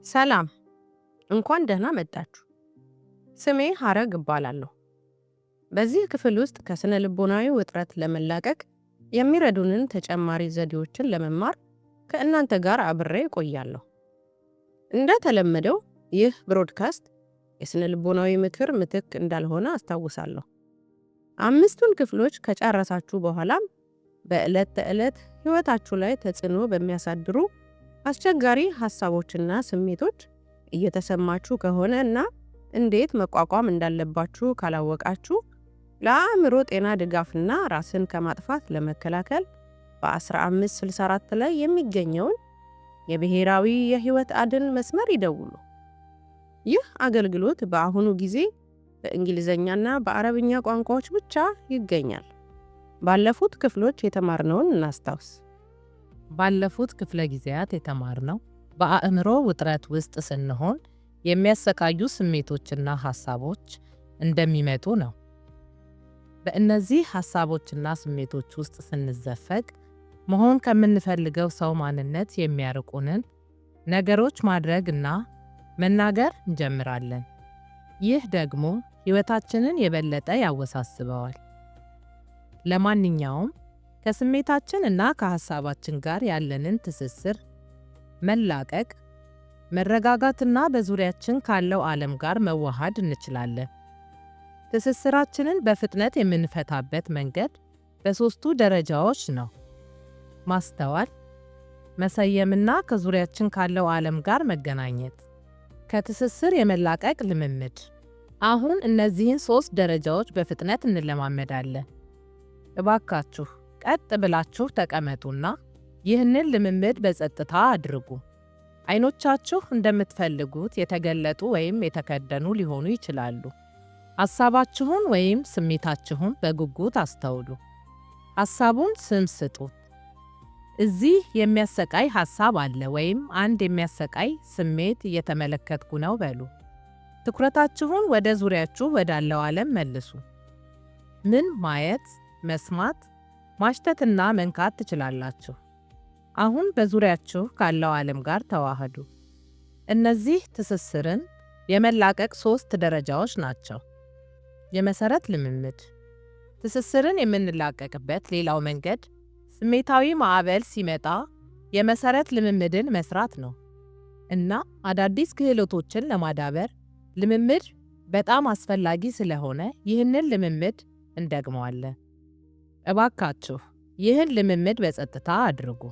ሰላም፣ እንኳን ደህና መጣችሁ። ስሜ ሐረግ እባላለሁ። በዚህ ክፍል ውስጥ ከስነ ልቦናዊ ውጥረት ለመላቀቅ የሚረዱንን ተጨማሪ ዘዴዎችን ለመማር ከእናንተ ጋር አብሬ እቆያለሁ። እንደተለመደው ይህ ብሮድካስት የስነ ልቦናዊ ምክር ምትክ እንዳልሆነ አስታውሳለሁ። 5ቱን ክፍሎች ከጨረሳችሁ በኋላም በዕለት ተዕለት ሕይወታችሁ ላይ ተጽዕኖ በሚያሳድሩ አስቸጋሪ ሐሳቦችና ስሜቶች እየተሰማችሁ ከሆነ እና እንዴት መቋቋም እንዳለባችሁ ካላወቃችሁ ለአእምሮ ጤና ድጋፍና ራስን ከማጥፋት ለመከላከል በ1564 ላይ የሚገኘውን የብሔራዊ የሕይወት አድን መስመር ይደውሉ። ይህ አገልግሎት በአሁኑ ጊዜ በእንግሊዝኛና በአረብኛ ቋንቋዎች ብቻ ይገኛል። ባለፉት ክፍሎች የተማርነውን እናስታውስ። ባለፉት ክፍለ ጊዜያት የተማርነው በአእምሮ ውጥረት ውስጥ ስንሆን የሚያሰቃዩ ስሜቶችና ሐሳቦች እንደሚመጡ ነው። በእነዚህ ሐሳቦችና ስሜቶች ውስጥ ስንዘፈቅ መሆን ከምንፈልገው ሰው ማንነት የሚያርቁንን ነገሮች ማድረግና መናገር እንጀምራለን። ይህ ደግሞ ሕይወታችንን የበለጠ ያወሳስበዋል። ለማንኛውም ከስሜታችን እና ከሐሳባችን ጋር ያለንን ትስስር መላቀቅ፣ መረጋጋትና በዙሪያችን ካለው ዓለም ጋር መዋሃድ እንችላለን። ትስስራችንን በፍጥነት የምንፈታበት መንገድ በሦስቱ ደረጃዎች ነው። ማስተዋል፣ መሰየምና ከዙሪያችን ካለው ዓለም ጋር መገናኘት። ከትስስር የመላቀቅ ልምምድ። አሁን እነዚህን 3 ደረጃዎች በፍጥነት እንለማመዳለን። እባካችሁ ቀጥ ብላችሁ ተቀመጡና ይህንን ልምምድ በጸጥታ አድርጉ። አይኖቻችሁ እንደምትፈልጉት የተገለጡ ወይም የተከደኑ ሊሆኑ ይችላሉ። ሐሳባችሁን ወይም ስሜታችሁን በጉጉት አስተውሉ። ሐሳቡን ስም ስጡት። እዚህ የሚያሰቃይ ሐሳብ አለ ወይም አንድ የሚያሰቃይ ስሜት እየተመለከትኩ ነው በሉ። ትኩረታችሁን ወደ ዙሪያችሁ ወዳለው ዓለም መልሱ። ምን ማየት፣ መስማት፣ ማሽተትና መንካት ትችላላችሁ? አሁን በዙሪያችሁ ካለው ዓለም ጋር ተዋህዱ። እነዚህ ትስስርን የመላቀቅ 3 ደረጃዎች ናቸው። የመሰረት ልምምድ። ትስስርን የምንላቀቅበት ሌላው መንገድ ስሜታዊ ማዕበል ሲመጣ የመሰረት ልምምድን መስራት ነው እና አዳዲስ ክህሎቶችን ለማዳበር ልምምድ በጣም አስፈላጊ ስለሆነ ይህንን ልምምድ እንደግመዋለን። እባካችሁ ይህን ልምምድ በጸጥታ አድርጉ።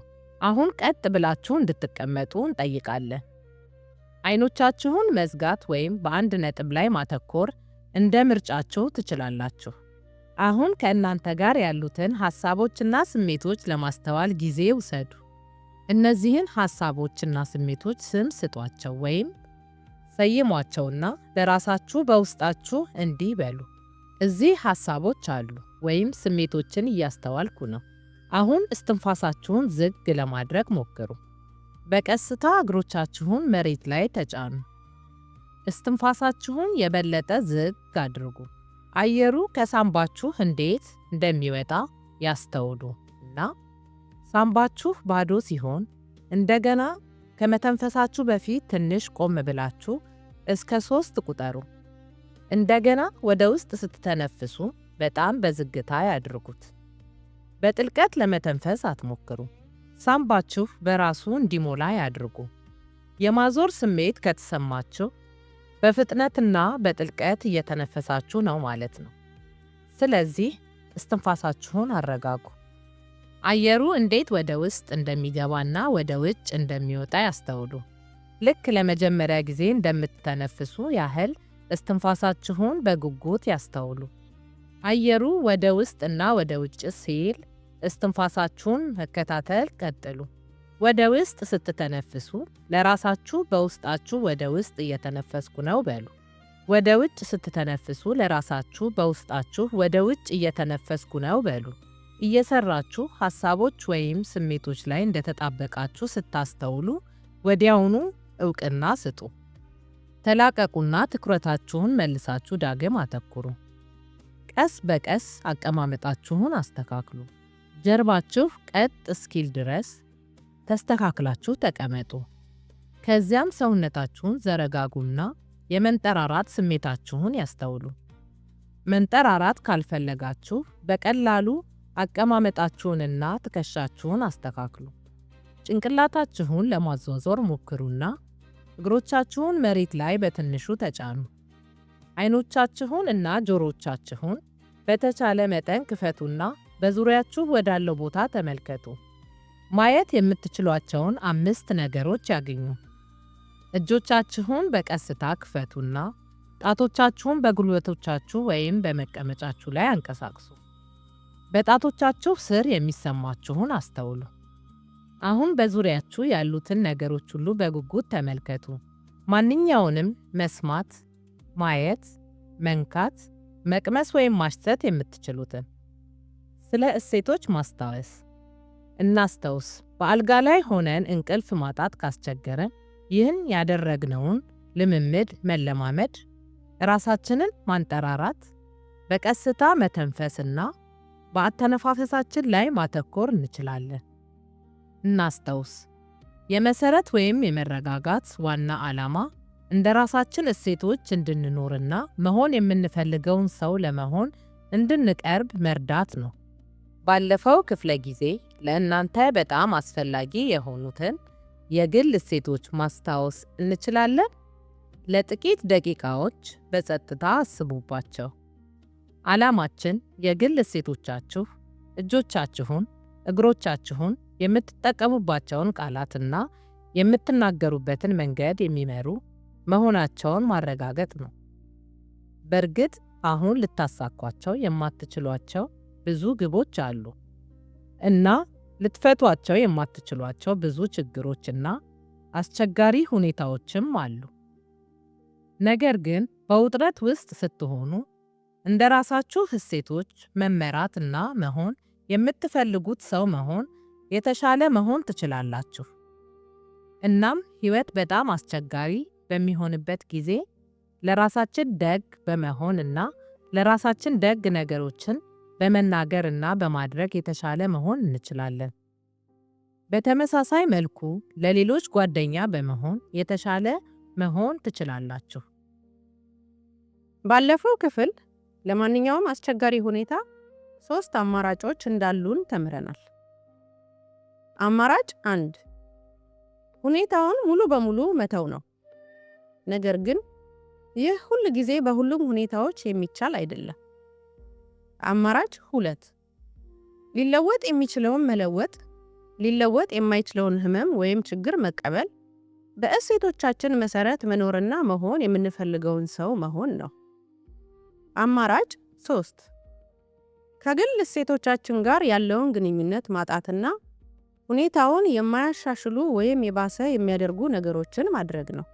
አሁን ቀጥ ብላችሁ እንድትቀመጡ እንጠይቃለን። አይኖቻችሁን መዝጋት ወይም በአንድ ነጥብ ላይ ማተኮር እንደ ምርጫችሁ ትችላላችሁ። አሁን ከእናንተ ጋር ያሉትን ሐሳቦችና ስሜቶች ለማስተዋል ጊዜ ውሰዱ። እነዚህን ሐሳቦችና ስሜቶች ስም ስጧቸው ወይም ሰይሟቸውና ለራሳችሁ በውስጣችሁ እንዲህ በሉ፣ እዚህ ሐሳቦች አሉ ወይም ስሜቶችን እያስተዋልኩ ነው። አሁን እስትንፋሳችሁን ዝግ ለማድረግ ሞክሩ። በቀስታ እግሮቻችሁን መሬት ላይ ተጫኑ። እስትንፋሳችሁን የበለጠ ዝግ አድርጉ። አየሩ ከሳምባችሁ እንዴት እንደሚወጣ ያስተውሉ እና ሳምባችሁ ባዶ ሲሆን እንደገና ከመተንፈሳችሁ በፊት ትንሽ ቆም ብላችሁ እስከ 3 ቁጠሩ። እንደገና ወደ ውስጥ ስትተነፍሱ በጣም በዝግታ ያድርጉት። በጥልቀት ለመተንፈስ አትሞክሩ። ሳምባችሁ በራሱ እንዲሞላ ያድርጉ። የማዞር ስሜት ከተሰማችሁ በፍጥነትና በጥልቀት እየተነፈሳችሁ ነው ማለት ነው። ስለዚህ እስትንፋሳችሁን አረጋጉ። አየሩ እንዴት ወደ ውስጥ እንደሚገባና ወደ ውጭ እንደሚወጣ ያስተውሉ። ልክ ለመጀመሪያ ጊዜ እንደምትተነፍሱ ያህል እስትንፋሳችሁን በጉጉት ያስተውሉ። አየሩ ወደ ውስጥና ወደ ውጭ ሲል እስትንፋሳችሁን መከታተል ቀጥሉ። ወደ ውስጥ ስትተነፍሱ ለራሳችሁ በውስጣችሁ ወደ ውስጥ እየተነፈስኩ ነው በሉ። ወደ ውጭ ስትተነፍሱ ለራሳችሁ በውስጣችሁ ወደ ውጭ እየተነፈስኩ ነው በሉ። እየሰራችሁ ሐሳቦች ወይም ስሜቶች ላይ እንደተጣበቃችሁ ስታስተውሉ ወዲያውኑ ዕውቅና ስጡ። ተላቀቁና ትኩረታችሁን መልሳችሁ ዳግም አተኩሩ። ቀስ በቀስ አቀማመጣችሁን አስተካክሉ። ጀርባችሁ ቀጥ እስኪል ድረስ ተስተካክላችሁ ተቀመጡ። ከዚያም ሰውነታችሁን ዘረጋጉና የመንጠራራት ስሜታችሁን ያስተውሉ። መንጠራራት ካልፈለጋችሁ በቀላሉ አቀማመጣችሁንና ትከሻችሁን አስተካክሉ። ጭንቅላታችሁን ለማዟዟር ሞክሩና እግሮቻችሁን መሬት ላይ በትንሹ ተጫኑ። አይኖቻችሁን እና ጆሮቻችሁን በተቻለ መጠን ክፈቱና በዙሪያችሁ ወዳለው ቦታ ተመልከቱ። ማየት የምትችሏቸውን 5 ነገሮች ያግኙ። እጆቻችሁን በቀስታ ክፈቱና ጣቶቻችሁን በጉልበቶቻችሁ ወይም በመቀመጫችሁ ላይ አንቀሳቅሱ። በጣቶቻችሁ ስር የሚሰማችሁን አስተውሉ። አሁን በዙሪያችሁ ያሉትን ነገሮች ሁሉ በጉጉት ተመልከቱ። ማንኛውንም መስማት፣ ማየት፣ መንካት፣ መቅመስ ወይም ማሽተት የምትችሉትን። ስለ እሴቶች ማስታወስ። እናስታውስ፣ በአልጋ ላይ ሆነን እንቅልፍ ማጣት ካስቸገረን ይህን ያደረግነውን ልምምድ መለማመድ፣ ራሳችንን ማንጠራራት፣ በቀስታ መተንፈስና በአተነፋፈሳችን ላይ ማተኮር እንችላለን። እናስታውስ፣ የመሰረት ወይም የመረጋጋት ዋና ዓላማ እንደ ራሳችን እሴቶች እንድንኖርና መሆን የምንፈልገውን ሰው ለመሆን እንድንቀርብ መርዳት ነው። ባለፈው ክፍለ ጊዜ ለእናንተ በጣም አስፈላጊ የሆኑትን የግል እሴቶች ማስታወስ እንችላለን? ለጥቂት ደቂቃዎች በጸጥታ አስቡባቸው። ዓላማችን የግል እሴቶቻችሁ እጆቻችሁን፣ እግሮቻችሁን፣ የምትጠቀሙባቸውን ቃላትና የምትናገሩበትን መንገድ የሚመሩ መሆናቸውን ማረጋገጥ ነው። በእርግጥ አሁን ልታሳኳቸው የማትችሏቸው ብዙ ግቦች አሉ እና ልትፈቷቸው የማትችሏቸው ብዙ ችግሮችና አስቸጋሪ ሁኔታዎችም አሉ። ነገር ግን በውጥረት ውስጥ ስትሆኑ እንደ ራሳችሁ እሴቶች መመራትና መሆን የምትፈልጉት ሰው መሆን የተሻለ መሆን ትችላላችሁ። እናም ሕይወት በጣም አስቸጋሪ በሚሆንበት ጊዜ ለራሳችን ደግ በመሆን እና ለራሳችን ደግ ነገሮችን በመናገር እና በማድረግ የተሻለ መሆን እንችላለን። በተመሳሳይ መልኩ ለሌሎች ጓደኛ በመሆን የተሻለ መሆን ትችላላችሁ። ባለፈው ክፍል ለማንኛውም አስቸጋሪ ሁኔታ 3 አማራጮች እንዳሉን ተምረናል። አማራጭ 1 ሁኔታውን ሙሉ በሙሉ መተው ነው። ነገር ግን ይህ ሁል ጊዜ በሁሉም ሁኔታዎች የሚቻል አይደለም። አማራጭ 2 ሊለወጥ የሚችለውን መለወጥ፣ ሊለወጥ የማይችለውን ህመም ወይም ችግር መቀበል፣ በእሴቶቻችን መሰረት መኖርና መሆን የምንፈልገውን ሰው መሆን ነው። አማራጭ 3 ከግል እሴቶቻችን ጋር ያለውን ግንኙነት ማጣትና ሁኔታውን የማያሻሽሉ ወይም የባሰ የሚያደርጉ ነገሮችን ማድረግ ነው።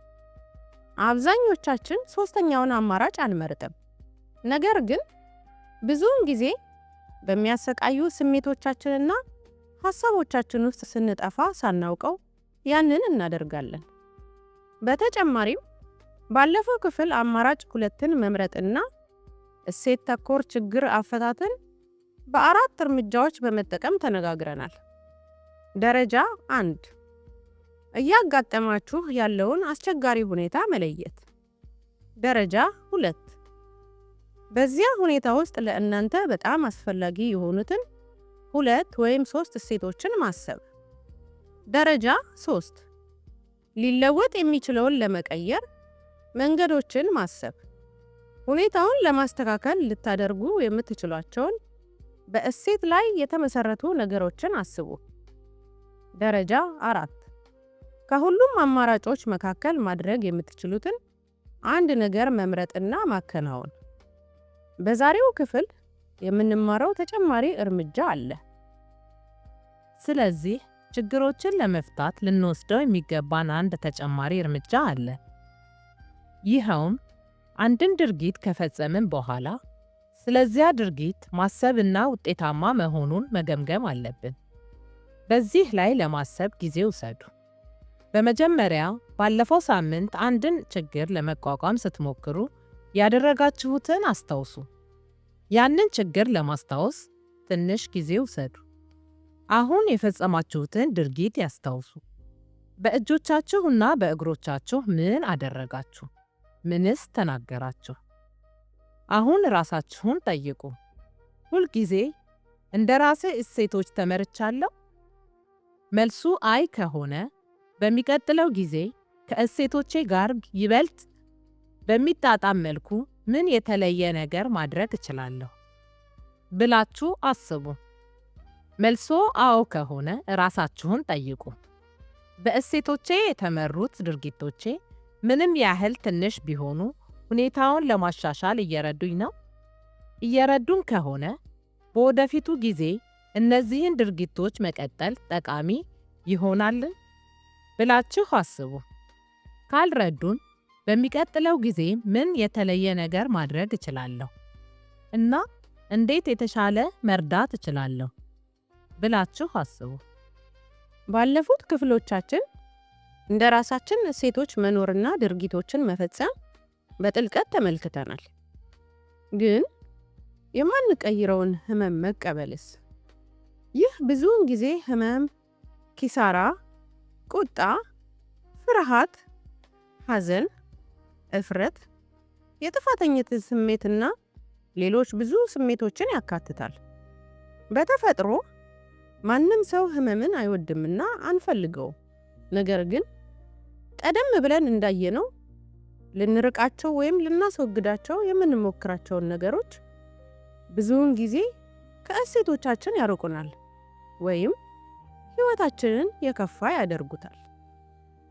አብዛኞቻችን ሶስተኛውን አማራጭ አንመርጥም። ነገር ግን ብዙውን ጊዜ በሚያሰቃዩ ስሜቶቻችንና ሐሳቦቻችን ውስጥ ስንጠፋ ሳናውቀው ያንን እናደርጋለን። በተጨማሪም ባለፈው ክፍል አማራጭ 2ን መምረጥና እሴት ተኮር ችግር አፈታትን በ4 እርምጃዎች በመጠቀም ተነጋግረናል። ደረጃ 1 እያጋጠማችሁ ያለውን አስቸጋሪ ሁኔታ መለየት። ደረጃ 2 በዚያ ሁኔታ ውስጥ ለእናንተ በጣም አስፈላጊ የሆኑትን 2 ወይም 3 እሴቶችን ማሰብ። ደረጃ 3 ሊለወጥ የሚችለውን ለመቀየር መንገዶችን ማሰብ። ሁኔታውን ለማስተካከል ልታደርጉ የምትችሏቸውን በእሴት ላይ የተመሰረቱ ነገሮችን አስቡ። ደረጃ 4 ከሁሉም አማራጮች መካከል ማድረግ የምትችሉትን አንድ ነገር መምረጥና ማከናወን። በዛሬው ክፍል የምንማረው ተጨማሪ እርምጃ አለ። ስለዚህ ችግሮችን ለመፍታት ልንወስደው የሚገባን አንድ ተጨማሪ እርምጃ አለ። ይኸውም አንድን ድርጊት ከፈጸምን በኋላ ስለዚያ ድርጊት ማሰብና ውጤታማ መሆኑን መገምገም አለብን። በዚህ ላይ ለማሰብ ጊዜ ውሰዱ። በመጀመሪያ ባለፈው ሳምንት አንድን ችግር ለመቋቋም ስትሞክሩ ያደረጋችሁትን አስታውሱ። ያንን ችግር ለማስታወስ ትንሽ ጊዜ ውሰዱ። አሁን የፈጸማችሁትን ድርጊት ያስታውሱ። በእጆቻችሁና በእግሮቻችሁ ምን አደረጋችሁ? ምንስ ተናገራችሁ? አሁን ራሳችሁን ጠይቁ። ሁልጊዜ እንደ ራሴ እሴቶች ተመርቻለሁ? መልሱ አይ ከሆነ በሚቀጥለው ጊዜ ከእሴቶቼ ጋር ይበልጥ በሚጣጣም መልኩ ምን የተለየ ነገር ማድረግ እችላለሁ ብላችሁ አስቡ። መልሶ አዎ ከሆነ ራሳችሁን ጠይቁ። በእሴቶቼ የተመሩት ድርጊቶቼ ምንም ያህል ትንሽ ቢሆኑ ሁኔታውን ለማሻሻል እየረዱኝ ነው? እየረዱን ከሆነ በወደፊቱ ጊዜ እነዚህን ድርጊቶች መቀጠል ጠቃሚ ይሆናል ብላችሁ አስቡ። ካልረዱን በሚቀጥለው ጊዜ ምን የተለየ ነገር ማድረግ እችላለሁ እና እንዴት የተሻለ መርዳት እችላለሁ ብላችሁ አስቡ። ባለፉት ክፍሎቻችን እንደ ራሳችን እሴቶች መኖርና ድርጊቶችን መፈጸም በጥልቀት ተመልክተናል። ግን የማንቀይረውን ህመም መቀበልስ? ይህ ብዙውን ጊዜ ህመም፣ ኪሳራ፣ ቁጣ፣ ፍርሃት፣ ሐዘን፣ እፍረት፣ የጥፋተኝነት ስሜትና ሌሎች ብዙ ስሜቶችን ያካትታል። በተፈጥሮ ማንም ሰው ህመምን አይወድምና አንፈልገው። ነገር ግን ቀደም ብለን እንዳየነው ልንርቃቸው ወይም ልናስወግዳቸው የምንሞክራቸውን ነገሮች ብዙውን ጊዜ ከእሴቶቻችን ያርቁናል ወይም ህይወታችንን የከፋ ያደርጉታል።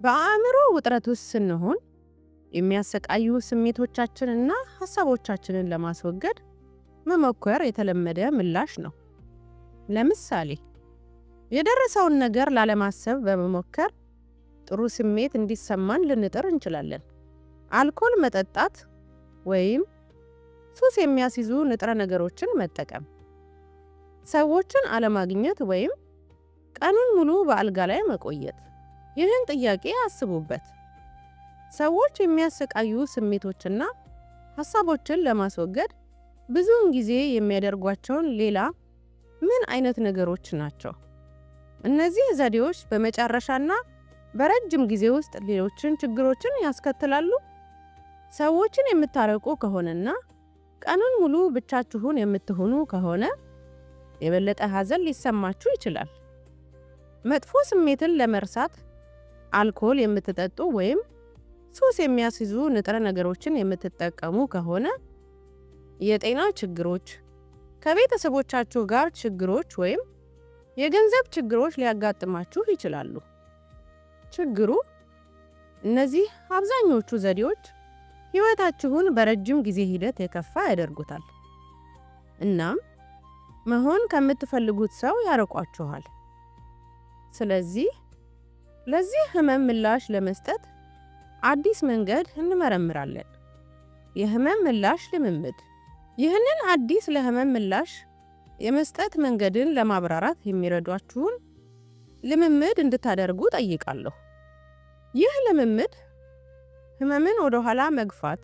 በአእምሮ ውጥረት ውስጥ ስንሆን የሚያሰቃዩ ስሜቶቻችንና ሐሳቦቻችንን ለማስወገድ መሞከር የተለመደ ምላሽ ነው። ለምሳሌ የደረሰውን ነገር ላለማሰብ በመሞከር ጥሩ ስሜት እንዲሰማን ልንጥር እንችላለን። አልኮል መጠጣት ወይም ሱስ የሚያስይዙ ንጥረ ነገሮችን መጠቀም፣ ሰዎችን አለማግኘት ወይም ቀኑን ሙሉ በአልጋ ላይ መቆየት። ይህን ጥያቄ አስቡበት። ሰዎች የሚያሰቃዩ ስሜቶችና ሐሳቦችን ለማስወገድ ብዙውን ጊዜ የሚያደርጓቸውን ሌላ ምን አይነት ነገሮች ናቸው? እነዚህ ዘዴዎች በመጨረሻና በረጅም ጊዜ ውስጥ ሌሎችን ችግሮችን ያስከትላሉ። ሰዎችን የምታረቁ ከሆነና ቀኑን ሙሉ ብቻችሁን የምትሆኑ ከሆነ የበለጠ ሐዘን ሊሰማችሁ ይችላል። መጥፎ ስሜትን ለመርሳት አልኮል የምትጠጡ ወይም ሱስ የሚያስይዙ ንጥረ ነገሮችን የምትጠቀሙ ከሆነ የጤና ችግሮች፣ ከቤተሰቦቻችሁ ጋር ችግሮች ወይም የገንዘብ ችግሮች ሊያጋጥማችሁ ይችላሉ። ችግሩ እነዚህ አብዛኞቹ ዘዴዎች ሕይወታችሁን በረጅም ጊዜ ሂደት የከፋ ያደርጉታል እናም መሆን ከምትፈልጉት ሰው ያርቋችኋል። ስለዚህ ለዚህ ህመም ምላሽ ለመስጠት አዲስ መንገድ እንመረምራለን። የህመም ምላሽ ልምምድ። ይህንን አዲስ ለህመም ምላሽ የመስጠት መንገድን ለማብራራት የሚረዷችሁን ልምምድ እንድታደርጉ ጠይቃለሁ። ይህ ልምምድ ህመምን ወደ ኋላ መግፋት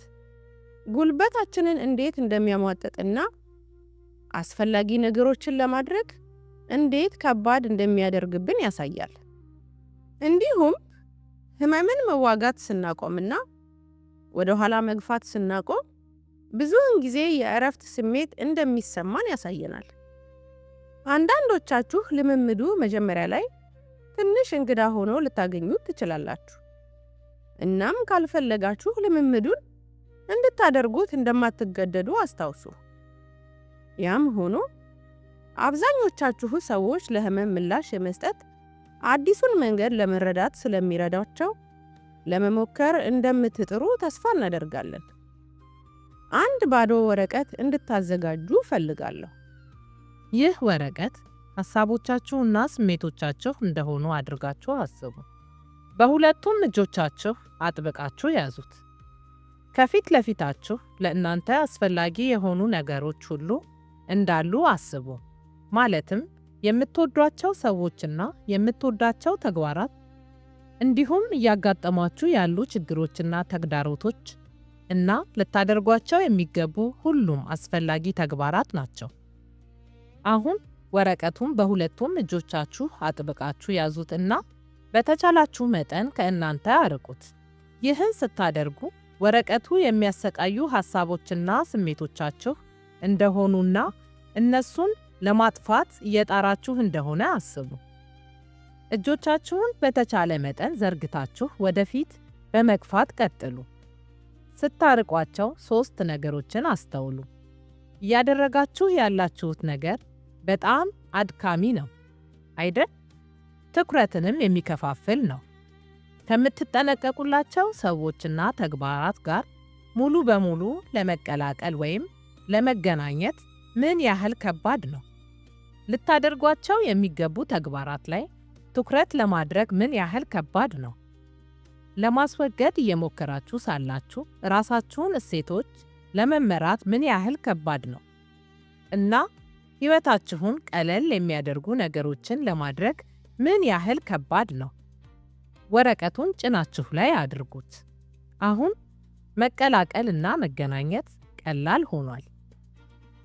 ጉልበታችንን እንዴት እንደሚያሟጥጥና አስፈላጊ ነገሮችን ለማድረግ እንዴት ከባድ እንደሚያደርግብን ያሳያል። እንዲሁም ህመምን መዋጋት ስናቆምና ወደ ኋላ መግፋት ስናቆም ብዙውን ጊዜ የእረፍት ስሜት እንደሚሰማን ያሳየናል። አንዳንዶቻችሁ ልምምዱ መጀመሪያ ላይ ትንሽ እንግዳ ሆኖ ልታገኙት ትችላላችሁ። እናም ካልፈለጋችሁ ልምምዱን እንድታደርጉት እንደማትገደዱ አስታውሱ። ያም ሆኖ አብዛኞቻችሁ ሰዎች ለህመም ምላሽ የመስጠት አዲሱን መንገድ ለመረዳት ስለሚረዳቸው ለመሞከር እንደምትጥሩ ተስፋ እናደርጋለን። አንድ ባዶ ወረቀት እንድታዘጋጁ ፈልጋለሁ። ይህ ወረቀት ሐሳቦቻችሁና ስሜቶቻችሁ እንደሆኑ አድርጋችሁ አስቡ። በሁለቱም እጆቻችሁ አጥብቃችሁ ያዙት። ከፊት ለፊታችሁ ለእናንተ አስፈላጊ የሆኑ ነገሮች ሁሉ እንዳሉ አስቡ። ማለትም የምትወዷቸው ሰዎችና የምትወዳቸው ተግባራት እንዲሁም እያጋጠሟችሁ ያሉ ችግሮችና ተግዳሮቶች እና ልታደርጓቸው የሚገቡ ሁሉም አስፈላጊ ተግባራት ናቸው። አሁን ወረቀቱን በሁለቱም እጆቻችሁ አጥብቃችሁ ያዙት እና በተቻላችሁ መጠን ከእናንተ አርቁት። ይህን ስታደርጉ ወረቀቱ የሚያሰቃዩ ሐሳቦችና ስሜቶቻችሁ እንደሆኑና እነሱን ለማጥፋት እየጣራችሁ እንደሆነ አስቡ። እጆቻችሁን በተቻለ መጠን ዘርግታችሁ ወደፊት በመግፋት ቀጥሉ። ስታርቋቸው 3 ነገሮችን አስተውሉ። እያደረጋችሁ ያላችሁት ነገር በጣም አድካሚ ነው አይደል? ትኩረትንም የሚከፋፍል ነው። ከምትጠነቀቁላቸው ሰዎችና ተግባራት ጋር ሙሉ በሙሉ ለመቀላቀል ወይም ለመገናኘት ምን ያህል ከባድ ነው? ልታደርጓቸው የሚገቡ ተግባራት ላይ ትኩረት ለማድረግ ምን ያህል ከባድ ነው? ለማስወገድ እየሞከራችሁ ሳላችሁ ራሳችሁን እሴቶች ለመመራት ምን ያህል ከባድ ነው? እና ሕይወታችሁን ቀለል የሚያደርጉ ነገሮችን ለማድረግ ምን ያህል ከባድ ነው? ወረቀቱን ጭናችሁ ላይ አድርጉት። አሁን መቀላቀል እና መገናኘት ቀላል ሆኗል።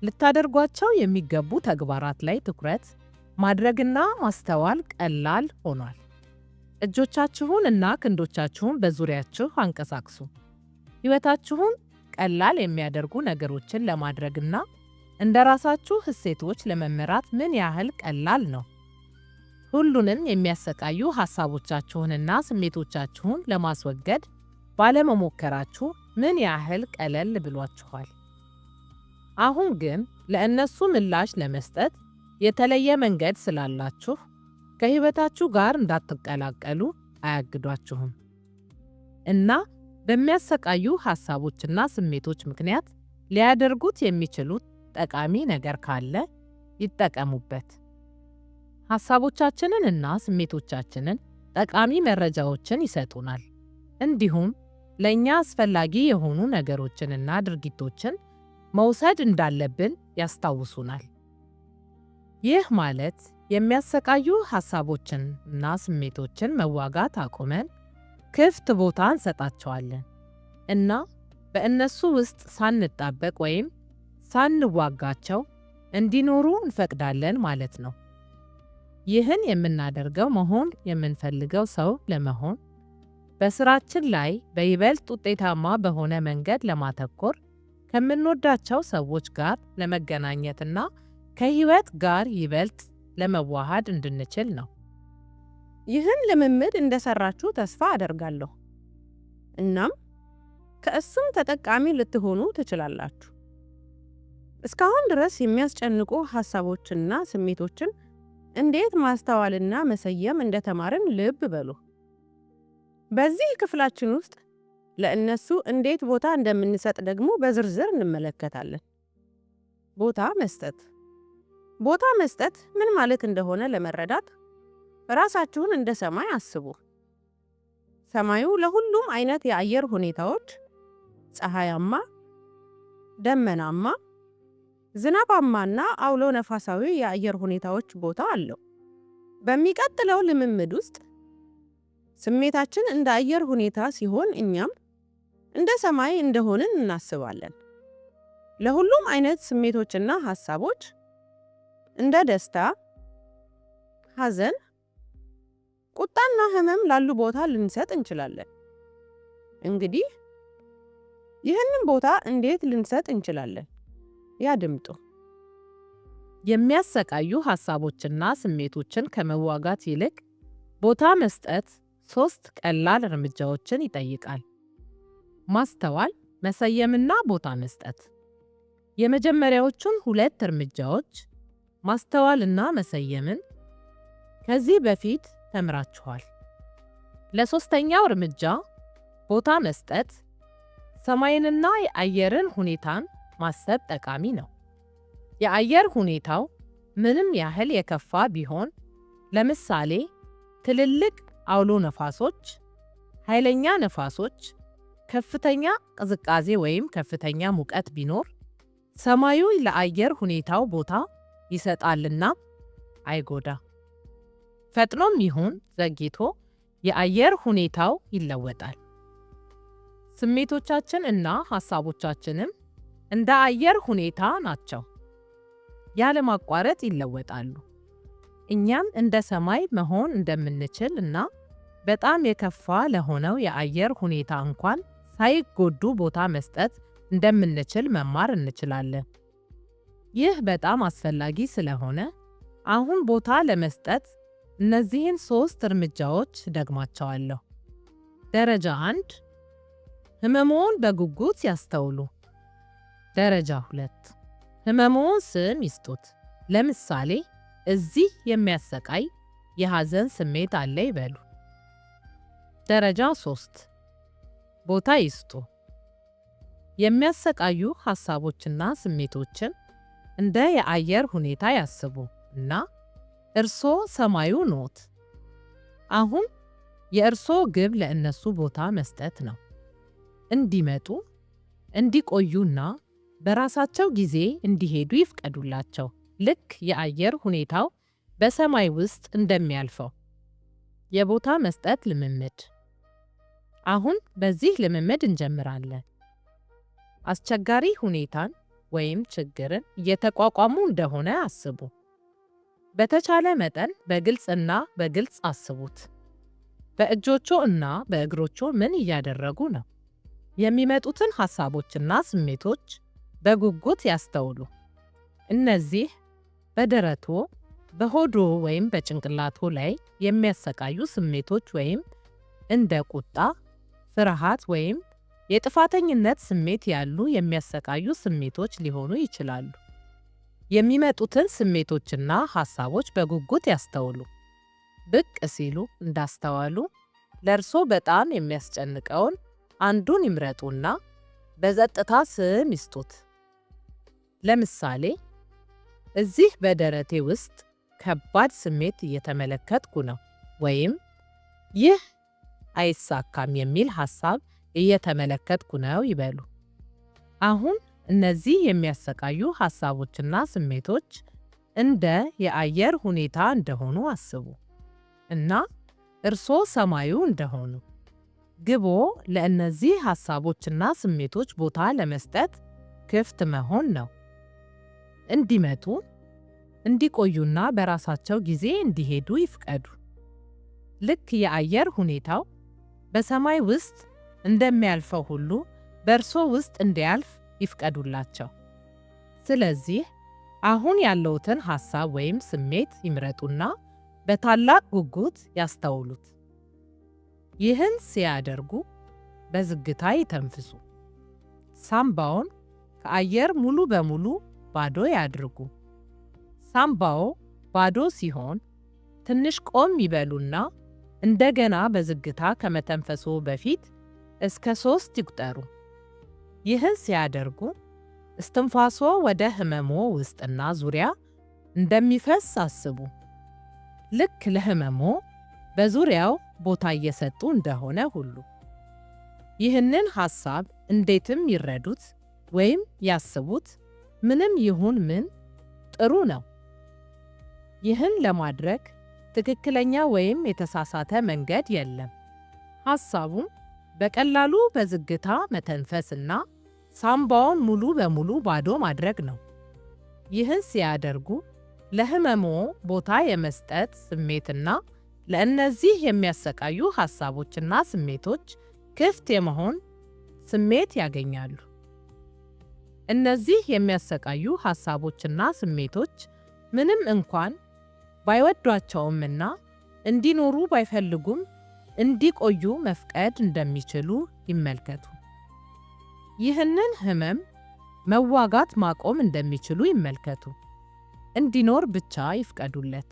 ልታደርጓቸው የሚገቡ ተግባራት ላይ ትኩረት ማድረግና ማስተዋል ቀላል ሆኗል። እጆቻችሁን እና ክንዶቻችሁን በዙሪያችሁ አንቀሳቅሱ። ሕይወታችሁን ቀላል የሚያደርጉ ነገሮችን ለማድረግና እንደ ራሳችሁ እሴቶች ለመመራት ምን ያህል ቀላል ነው? ሁሉንም የሚያሰቃዩ ሐሳቦቻችሁንና ስሜቶቻችሁን ለማስወገድ ባለመሞከራችሁ ምን ያህል ቀለል ብሏችኋል? አሁን ግን ለእነሱ ምላሽ ለመስጠት የተለየ መንገድ ስላላችሁ ከሕይወታችሁ ጋር እንዳትቀላቀሉ አያግዷችሁም እና በሚያሰቃዩ ሐሳቦችና ስሜቶች ምክንያት ሊያደርጉት የሚችሉት ጠቃሚ ነገር ካለ ይጠቀሙበት። ሐሳቦቻችንን እና ስሜቶቻችንን ጠቃሚ መረጃዎችን ይሰጡናል፣ እንዲሁም ለእኛ አስፈላጊ የሆኑ ነገሮችንና ድርጊቶችን መውሰድ እንዳለብን ያስታውሱናል። ይህ ማለት የሚያሰቃዩ ሐሳቦችን እና ስሜቶችን መዋጋት አቁመን ክፍት ቦታ እንሰጣቸዋለን እና በእነሱ ውስጥ ሳንጣበቅ ወይም ሳንዋጋቸው እንዲኖሩ እንፈቅዳለን ማለት ነው። ይህን የምናደርገው መሆን የምንፈልገው ሰው ለመሆን፣ በስራችን ላይ በይበልጥ ውጤታማ በሆነ መንገድ ለማተኮር፣ ከምንወዳቸው ሰዎች ጋር ለመገናኘትና ከሕይወት ጋር ይበልጥ ለመዋሃድ እንድንችል ነው። ይህን ልምምድ እንደሰራችሁ ተስፋ አደርጋለሁ። እናም ከእሱም ተጠቃሚ ልትሆኑ ትችላላችሁ። እስካሁን ድረስ የሚያስጨንቁ ሐሳቦችና ስሜቶችን እንዴት ማስተዋልና መሰየም እንደተማርን ልብ በሉ። በዚህ ክፍላችን ውስጥ ለእነሱ እንዴት ቦታ እንደምንሰጥ ደግሞ በዝርዝር እንመለከታለን። ቦታ መስጠት። ቦታ መስጠት ምን ማለት እንደሆነ ለመረዳት ራሳችሁን እንደ ሰማይ አስቡ። ሰማዩ ለሁሉም አይነት የአየር ሁኔታዎች ፀሐያማ፣ ደመናማ፣ ዝናባማና አውሎ ነፋሳዊ የአየር ሁኔታዎች ቦታ አለው። በሚቀጥለው ልምምድ ውስጥ ስሜታችን እንደ አየር ሁኔታ ሲሆን እኛም እንደ ሰማይ እንደሆንን እናስባለን። ለሁሉም አይነት ስሜቶችና ሐሳቦች እንደ ደስታ፣ ሐዘን፣ ቁጣና ህመም ላሉ ቦታ ልንሰጥ እንችላለን። እንግዲህ ይህንን ቦታ እንዴት ልንሰጥ እንችላለን? ያድምጡ። የሚያሰቃዩ ሐሳቦችና ስሜቶችን ከመዋጋት ይልቅ ቦታ መስጠት 3 ቀላል እርምጃዎችን ይጠይቃል። ማስተዋል፣ መሰየምና ቦታ መስጠት። የመጀመሪያዎቹን 2 እርምጃዎች ማስተዋልና መሰየምን ከዚህ በፊት ተምራችኋል። ለሶስተኛው እርምጃ ቦታ መስጠት፣ ሰማይንና የአየርን ሁኔታን ማሰብ ጠቃሚ ነው። የአየር ሁኔታው ምንም ያህል የከፋ ቢሆን፣ ለምሳሌ ትልልቅ አውሎ ነፋሶች፣ ኃይለኛ ነፋሶች፣ ከፍተኛ ቅዝቃዜ ወይም ከፍተኛ ሙቀት ቢኖር፣ ሰማዩ ለአየር ሁኔታው ቦታ ይሰጣልና አይጎዳ። ፈጥኖም ይሁን ዘግይቶ የአየር ሁኔታው ይለወጣል። ስሜቶቻችን እና ሐሳቦቻችንም እንደ አየር ሁኔታ ናቸው። ያለማቋረጥ ይለወጣሉ። እኛም እንደ ሰማይ መሆን እንደምንችል እና በጣም የከፋ ለሆነው የአየር ሁኔታ እንኳን ሳይጎዱ ቦታ መስጠት እንደምንችል መማር እንችላለን። ይህ በጣም አስፈላጊ ስለሆነ አሁን ቦታ ለመስጠት እነዚህን 3 እርምጃዎች ደግማቸዋለሁ። ደረጃ 1 ህመምዎን በጉጉት ያስተውሉ። ደረጃ 2 ህመምዎን ስም ይስጡት። ለምሳሌ እዚህ የሚያሰቃይ የሐዘን ስሜት አለ ይበሉ። ደረጃ 3 ቦታ ይስጡ። የሚያሰቃዩ ሐሳቦችና ስሜቶችን እንደ የአየር ሁኔታ ያስቡ እና እርስዎ ሰማዩ ኖት። አሁን የእርስዎ ግብ ለእነሱ ቦታ መስጠት ነው። እንዲመጡ፣ እንዲቆዩና በራሳቸው ጊዜ እንዲሄዱ ይፍቀዱላቸው። ልክ የአየር ሁኔታው በሰማይ ውስጥ እንደሚያልፈው የቦታ መስጠት ልምምድ። አሁን በዚህ ልምምድ እንጀምራለን። አስቸጋሪ ሁኔታን ወይም ችግርን እየተቋቋሙ እንደሆነ አስቡ። በተቻለ መጠን በግልጽ አስቡት። በእጆቹ እና በእግሮቹ ምን እያደረጉ ነው? የሚመጡትን ሐሳቦችና ስሜቶች በጉጉት ያስተውሉ። እነዚህ በደረቶ፣ በሆዶ ወይም በጭንቅላቶ ላይ የሚያሰቃዩ ስሜቶች ወይም እንደ ቁጣ፣ ፍርሃት ወይም የጥፋተኝነት ስሜት ያሉ የሚያሰቃዩ ስሜቶች ሊሆኑ ይችላሉ። የሚመጡትን ስሜቶችና ሐሳቦች በጉጉት ያስተውሉ። ብቅ ሲሉ እንዳስተዋሉ ለእርሶ በጣም የሚያስጨንቀውን አንዱን ይምረጡና በጸጥታ ስም ይስጡት። ለምሳሌ እዚህ በደረቴ ውስጥ ከባድ ስሜት እየተመለከትኩ ነው፣ ወይም ይህ አይሳካም የሚል ሐሳብ እየተመለከትኩ ነው ይበሉ። አሁን እነዚህ የሚያሰቃዩ ሐሳቦችና ስሜቶች እንደ የአየር ሁኔታ እንደሆኑ አስቡ እና እርስዎ ሰማዩ እንደሆኑ። ግቦ ለእነዚህ ሐሳቦችና ስሜቶች ቦታ ለመስጠት ክፍት መሆን ነው። እንዲመጡ፣ እንዲቆዩና በራሳቸው ጊዜ እንዲሄዱ ይፍቀዱ። ልክ የአየር ሁኔታው በሰማይ ውስጥ እንደሚያልፈው ሁሉ በእርሶ ውስጥ እንዲያልፍ ይፍቀዱላቸው። ስለዚህ አሁን ያለውትን ሐሳብ ወይም ስሜት ይምረጡና በታላቅ ጉጉት ያስተውሉት። ይህን ሲያደርጉ በዝግታ ይተንፍሱ። ሳምባውን ከአየር ሙሉ በሙሉ ባዶ ያድርጉ። ሳምባዎ ባዶ ሲሆን ትንሽ ቆም ይበሉና እንደገና በዝግታ ከመተንፈሶ በፊት እስከ 3 ይቁጠሩ። ይህን ሲያደርጉ እስትንፋሶ ወደ ህመሞ ውስጥና ዙሪያ እንደሚፈስ አስቡ። ልክ ለህመሞ በዙሪያው ቦታ እየሰጡ እንደሆነ ሁሉ። ይህንን ሐሳብ እንዴትም ይረዱት ወይም ያስቡት፣ ምንም ይሁን ምን ጥሩ ነው። ይህን ለማድረግ ትክክለኛ ወይም የተሳሳተ መንገድ የለም። ሐሳቡን በቀላሉ በዝግታ መተንፈስና ሳምባውን ሙሉ በሙሉ ባዶ ማድረግ ነው። ይህን ሲያደርጉ ለህመሞ ቦታ የመስጠት ስሜትና ለእነዚህ የሚያሰቃዩ ሐሳቦችና ስሜቶች ክፍት የመሆን ስሜት ያገኛሉ። እነዚህ የሚያሰቃዩ ሐሳቦችና ስሜቶች ምንም እንኳን ባይወዷቸውምና እንዲኖሩ ባይፈልጉም እንዲቆዩ መፍቀድ እንደሚችሉ ይመልከቱ። ይህንን ህመም መዋጋት ማቆም እንደሚችሉ ይመልከቱ። እንዲኖር ብቻ ይፍቀዱለት።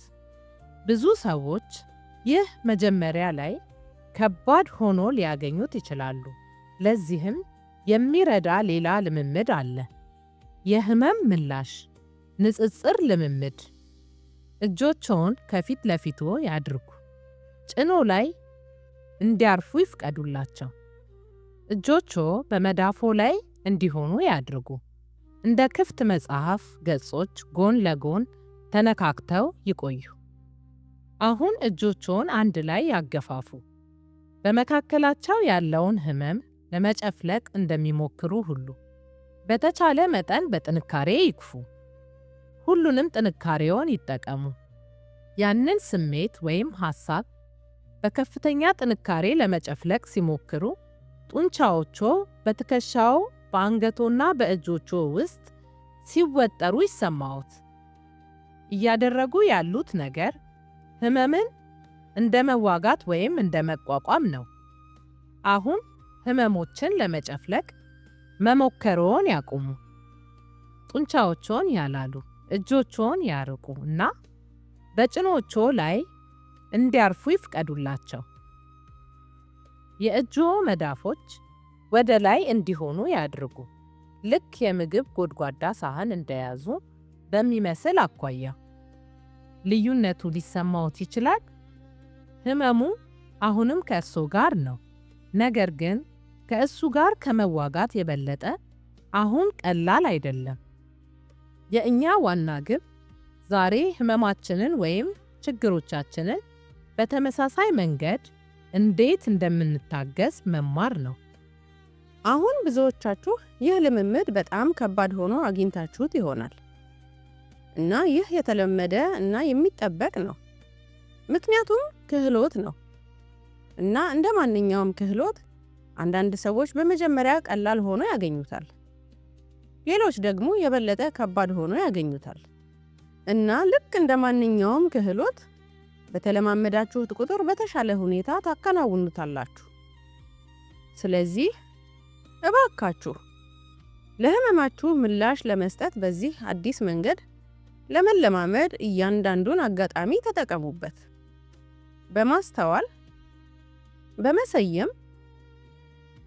ብዙ ሰዎች ይህ መጀመሪያ ላይ ከባድ ሆኖ ሊያገኙት ይችላሉ። ለዚህም የሚረዳ ሌላ ልምምድ አለ። የህመም ምላሽ ንጽጽር ልምምድ። እጆችዎን ከፊት ለፊትዎ ያድርጉ። ጭኖ ላይ እንዲያርፉ ይፍቀዱላቸው። እጆችዎ በመዳፎ ላይ እንዲሆኑ ያድርጉ። እንደ ክፍት መጽሐፍ ገጾች ጎን ለጎን ተነካክተው ይቆዩ። አሁን እጆችዎን አንድ ላይ ያገፋፉ። በመካከላቸው ያለውን ህመም ለመጨፍለቅ እንደሚሞክሩ ሁሉ በተቻለ መጠን በጥንካሬ ይግፉ። ሁሉንም ጥንካሬውን ይጠቀሙ። ያንን ስሜት ወይም ሐሳብ በከፍተኛ ጥንካሬ ለመጨፍለቅ ሲሞክሩ ጡንቻዎቹ በትከሻው፣ በአንገቶና በእጆቹ ውስጥ ሲወጠሩ ይሰማዎት። እያደረጉ ያሉት ነገር ህመምን እንደ መዋጋት ወይም እንደ መቋቋም ነው። አሁን ህመሞችን ለመጨፍለቅ መሞከሮን ያቁሙ። ጡንቻዎቹን ያላሉ፣ እጆቹን ያርቁ እና በጭኖቹ ላይ እንዲያርፉ ይፍቀዱላቸው። የእጆ መዳፎች ወደ ላይ እንዲሆኑ ያድርጉ፣ ልክ የምግብ ጎድጓዳ ሳህን እንደያዙ በሚመስል አኳያ። ልዩነቱ ሊሰማዎት ይችላል። ህመሙ አሁንም ከእርሶ ጋር ነው፣ ነገር ግን ከእሱ ጋር ከመዋጋት የበለጠ አሁን ቀላል አይደለም። የእኛ ዋና ግብ ዛሬ ህመማችንን ወይም ችግሮቻችንን በተመሳሳይ መንገድ እንዴት እንደምንታገስ መማር ነው። አሁን ብዙዎቻችሁ ይህ ልምምድ በጣም ከባድ ሆኖ አግኝታችሁት ይሆናል እና ይህ የተለመደ እና የሚጠበቅ ነው። ምክንያቱም ክህሎት ነው እና እንደ ማንኛውም ክህሎት አንዳንድ ሰዎች በመጀመሪያ ቀላል ሆኖ ያገኙታል፣ ሌሎች ደግሞ የበለጠ ከባድ ሆኖ ያገኙታል። እና ልክ እንደ ማንኛውም ክህሎት በተለማመዳችሁት ቁጥር በተሻለ ሁኔታ ታከናውኑታላችሁ። ስለዚህ እባካችሁ ለህመማችሁ ምላሽ ለመስጠት በዚህ አዲስ መንገድ ለመለማመድ እያንዳንዱን አጋጣሚ ተጠቀሙበት። በማስተዋል በመሰየም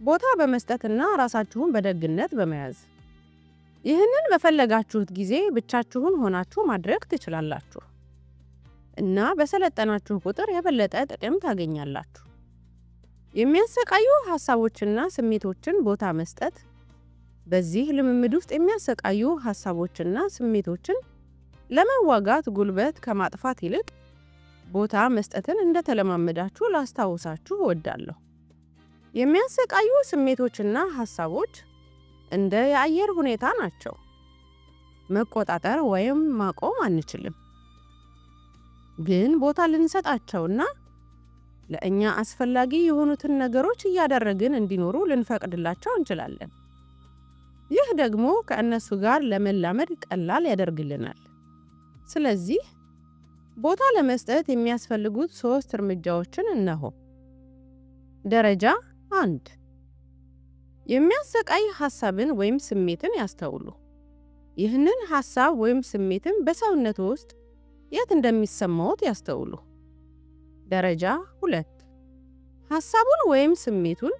ቦታ በመስጠትና ራሳችሁን በደግነት በመያዝ ይህንን በፈለጋችሁት ጊዜ ብቻችሁን ሆናችሁ ማድረግ ትችላላችሁ እና በሰለጠናችሁ ቁጥር የበለጠ ጥቅም ታገኛላችሁ። የሚያሰቃዩ ሐሳቦችና ስሜቶችን ቦታ መስጠት በዚህ ልምምድ ውስጥ የሚያሰቃዩ ሐሳቦችና ስሜቶችን ለመዋጋት ጉልበት ከማጥፋት ይልቅ ቦታ መስጠትን እንደተለማመዳችሁ ላስታውሳችሁ እወዳለሁ። የሚያሰቃዩ ስሜቶችና ሐሳቦች እንደ የአየር ሁኔታ ናቸው። መቆጣጠር ወይም ማቆም አንችልም፣ ግን ቦታ ልንሰጣቸውና ለእኛ አስፈላጊ የሆኑትን ነገሮች እያደረግን እንዲኖሩ ልንፈቅድላቸው እንችላለን። ይህ ደግሞ ከእነሱ ጋር ለመላመድ ቀላል ያደርግልናል። ስለዚህ ቦታ ለመስጠት የሚያስፈልጉት 3 እርምጃዎችን እነሆ። ደረጃ 1 የሚያሰቃይ ሐሳብን ወይም ስሜትን ያስተውሉ። ይህንን ሐሳብ ወይም ስሜትን በሰውነቱ ውስጥ የት እንደሚሰማዎት ያስተውሉ። ደረጃ 2 ሐሳቡን ወይም ስሜቱን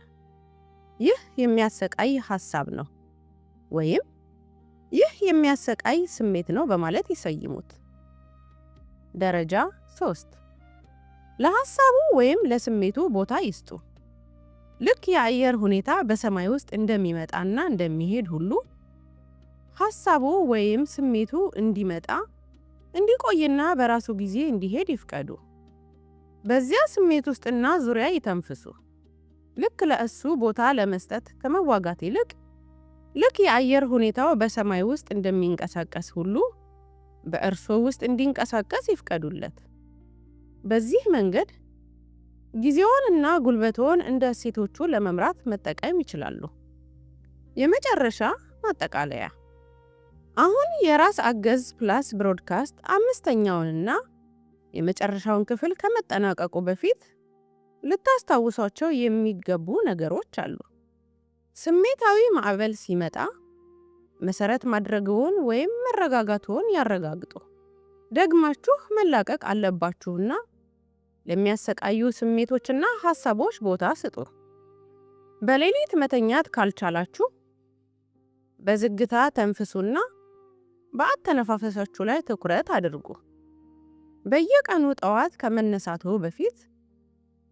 ይህ የሚያሰቃይ ሐሳብ ነው ወይም ይህ የሚያሰቃይ ስሜት ነው በማለት ይሰይሙት። ደረጃ 3 ለሐሳቡ ወይም ለስሜቱ ቦታ ይስጡ። ልክ የአየር ሁኔታ በሰማይ ውስጥ እንደሚመጣና እንደሚሄድ ሁሉ ሐሳቡ ወይም ስሜቱ እንዲመጣ፣ እንዲቆይና በራሱ ጊዜ እንዲሄድ ይፍቀዱ። በዚያ ስሜት ውስጥና ዙሪያ ይተንፍሱ። ልክ ለእሱ ቦታ ለመስጠት ከመዋጋት ይልቅ ልክ የአየር ሁኔታው በሰማይ ውስጥ እንደሚንቀሳቀስ ሁሉ በእርሶ ውስጥ እንዲንቀሳቀስ ይፍቀዱለት። በዚህ መንገድ ጊዜዎንና ጉልበቶን እንደ እሴቶቹ ለመምራት መጠቀም ይችላሉ። የመጨረሻ ማጠቃለያ። አሁን የራስ አገዝ ፕላስ ብሮድካስት 5ኛውንና የመጨረሻውን ክፍል ከመጠናቀቁ በፊት ልታስታውሷቸው የሚገቡ ነገሮች አሉ። ስሜታዊ ማዕበል ሲመጣ መሰረት ማድረግዎን ወይም መረጋጋትዎን ያረጋግጡ። ደግማችሁ መላቀቅ አለባችሁና ለሚያሰቃዩ ስሜቶችና ሐሳቦች ቦታ ስጡ። በሌሊት መተኛት ካልቻላችሁ በዝግታ ተንፍሱና በአተነፋፈሳችሁ ላይ ትኩረት አድርጉ። በየቀኑ ጠዋት ከመነሳቱ በፊት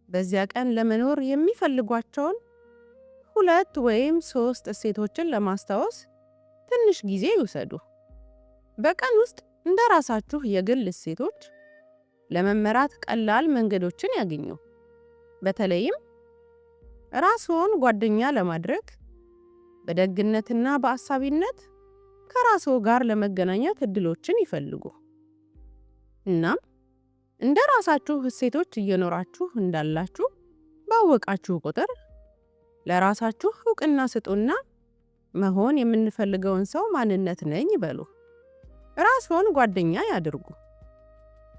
በዚያ ቀን ለመኖር የሚፈልጓቸውን 2 ወይም 3 እሴቶችን ለማስታወስ ትንሽ ጊዜ ይውሰዱ። በቀን ውስጥ እንደ ራሳችሁ የግል እሴቶች ለመመራት ቀላል መንገዶችን ያገኙ። በተለይም ራስዎን ጓደኛ ለማድረግ በደግነትና በአሳቢነት ከራስዎ ጋር ለመገናኘት እድሎችን ይፈልጉ። እናም እንደ ራሳችሁ እሴቶች እየኖራችሁ እንዳላችሁ ባወቃችሁ ቁጥር ለራሳችሁ እውቅና ስጡና መሆን የምንፈልገውን ሰው ማንነት ነኝ በሉ። ራስዎን ጓደኛ ያድርጉ።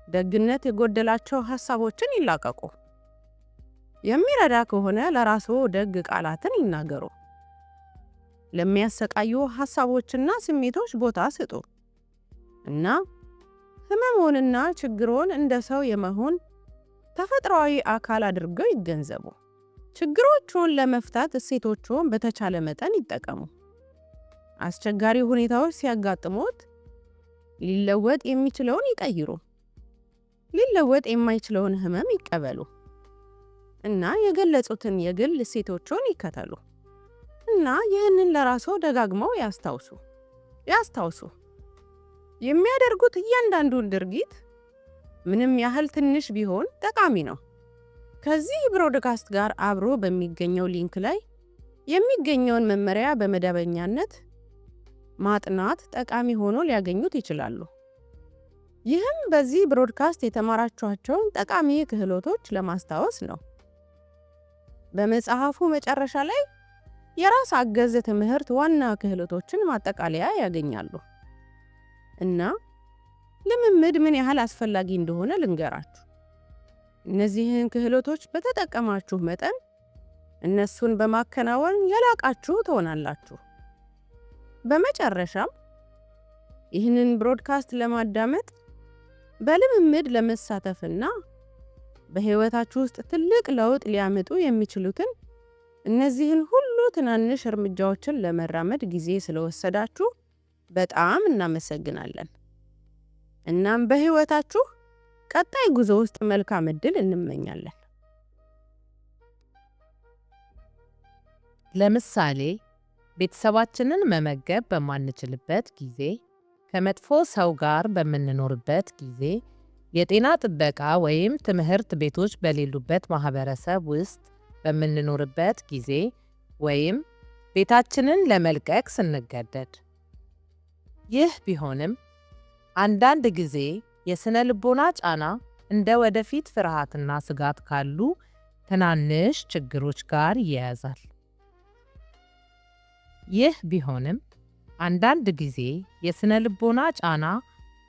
ደግነት የጎደላቸው ሐሳቦችን ይላቀቁ። የሚረዳ ከሆነ ለራስዎ ደግ ቃላትን ይናገሩ። ለሚያሰቃዩ ሐሳቦችና ስሜቶች ቦታ ስጡ እና ህመምዎንና ችግሮን እንደ ሰው የመሆን ተፈጥሯዊ አካል አድርገው ይገንዘቡ። ችግሮቹን ለመፍታት እሴቶቹን በተቻለ መጠን ይጠቀሙ። አስቸጋሪ ሁኔታዎች ሲያጋጥሙት ሊለወጥ የሚችለውን ይቀይሩ። ሊለወጥ የማይችለውን ህመም ይቀበሉ እና የገለጹትን የግል እሴቶቹን ይከተሉ እና ይህንን ለራስዎ ደጋግመው ያስታውሱ። የሚያደርጉት እያንዳንዱን ድርጊት ምንም ያህል ትንሽ ቢሆን ጠቃሚ ነው። ከዚህ ብሮድካስት ጋር አብሮ በሚገኘው ሊንክ ላይ የሚገኘውን መመሪያ በመደበኛነት ማጥናት ጠቃሚ ሆኖ ሊያገኙት ይችላሉ። ይህም በዚህ ብሮድካስት የተማራችኋቸውን ጠቃሚ ክህሎቶች ለማስታወስ ነው። በመጽሐፉ መጨረሻ ላይ የራስ አገዝ ትምህርት ዋና ክህሎቶችን ማጠቃለያ ያገኛሉ እና ልምምድ ምን ያህል አስፈላጊ እንደሆነ ልንገራችሁ። እነዚህን ክህሎቶች በተጠቀማችሁ መጠን እነሱን በማከናወን የላቃችሁ ትሆናላችሁ። በመጨረሻም ይህንን ብሮድካስት ለማዳመጥ በልምምድ ለመሳተፍና በህይወታችሁ ውስጥ ትልቅ ለውጥ ሊያመጡ የሚችሉትን እነዚህን ሁሉ ትናንሽ እርምጃዎችን ለመራመድ ጊዜ ስለወሰዳችሁ በጣም እናመሰግናለን። እናም በህይወታችሁ ቀጣይ ጉዞ ውስጥ መልካም ዕድል እንመኛለን። ለምሳሌ ቤተሰባችንን መመገብ በማንችልበት ጊዜ፣ ከመጥፎ ሰው ጋር በምንኖርበት ጊዜ፣ የጤና ጥበቃ ወይም ትምህርት ቤቶች በሌሉበት ማህበረሰብ ውስጥ በምንኖርበት ጊዜ ወይም ቤታችንን ለመልቀቅ ስንገደድ። ይህ ቢሆንም አንዳንድ ጊዜ የስነ ልቦና ጫና እንደ ወደፊት ፍርሃትና ስጋት ካሉ ትናንሽ ችግሮች ጋር ይያያዛል። ይህ ቢሆንም አንዳንድ ጊዜ የስነ ልቦና ጫና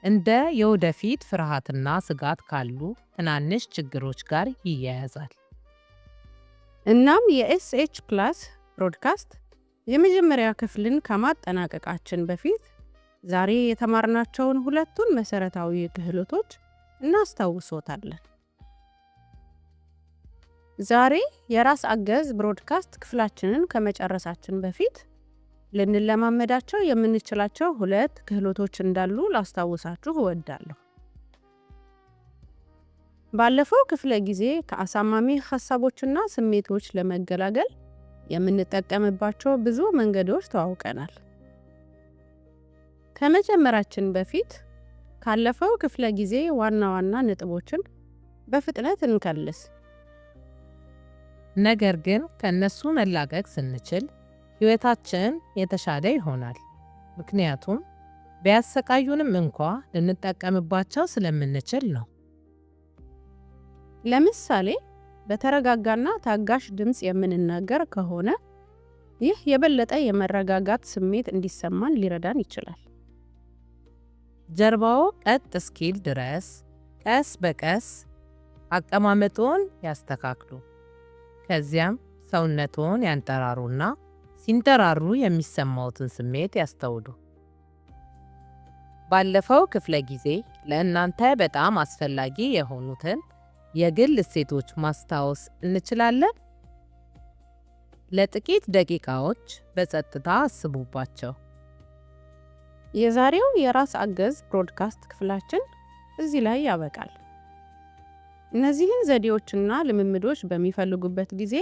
እንደ የወደፊት ፍርሃትና ስጋት ካሉ ትናንሽ ችግሮች ጋር ይያያዛል። እናም የኤስኤች ፕላስ ብሮድካስት የመጀመሪያ ክፍልን ከማጠናቀቃችን በፊት ዛሬ የተማርናቸውን ሁለቱን መሰረታዊ ክህሎቶች እናስታውሶታለን። ዛሬ የራስ አገዝ ብሮድካስት ክፍላችንን ከመጨረሳችን በፊት ልንለማመዳቸው የምንችላቸው ሁለት ክህሎቶች እንዳሉ ላስታውሳችሁ እወዳለሁ። ባለፈው ክፍለ ጊዜ ከአሳማሚ ሐሳቦችና ስሜቶች ለመገላገል የምንጠቀምባቸው ብዙ መንገዶች ተዋውቀናል። ከመጀመራችን በፊት ካለፈው ክፍለ ጊዜ ዋና ዋና ነጥቦችን በፍጥነት እንከልስ። ነገር ግን ከነሱ መላቀቅ ስንችል ሕይወታችን የተሻለ ይሆናል። ምክንያቱም ቢያሰቃዩንም እንኳ ልንጠቀምባቸው ስለምንችል ነው። ለምሳሌ በተረጋጋና ታጋሽ ድምፅ የምንናገር ከሆነ ይህ የበለጠ የመረጋጋት ስሜት እንዲሰማን ሊረዳን ይችላል። ጀርባው ቀጥ እስኪል ድረስ ቀስ በቀስ አቀማመጦን ያስተካክሉ። ከዚያም ሰውነቶን ያንጠራሩና ሲንጠራሩ የሚሰማዎትን ስሜት ያስተውሉ። ባለፈው ክፍለ ጊዜ ለእናንተ በጣም አስፈላጊ የሆኑትን የግል እሴቶች ማስታወስ እንችላለን? ለጥቂት ደቂቃዎች በጸጥታ አስቡባቸው። የዛሬው የራስ አገዝ ብሮድካስት ክፍላችን እዚህ ላይ ያበቃል። እነዚህን ዘዴዎችና ልምምዶች በሚፈልጉበት ጊዜ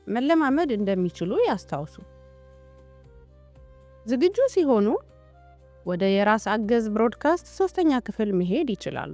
መለማመድ እንደሚችሉ ያስታውሱ። ዝግጁ ሲሆኑ ወደ የራስ አገዝ ብሮድካስት 3ኛ ክፍል መሄድ ይችላሉ።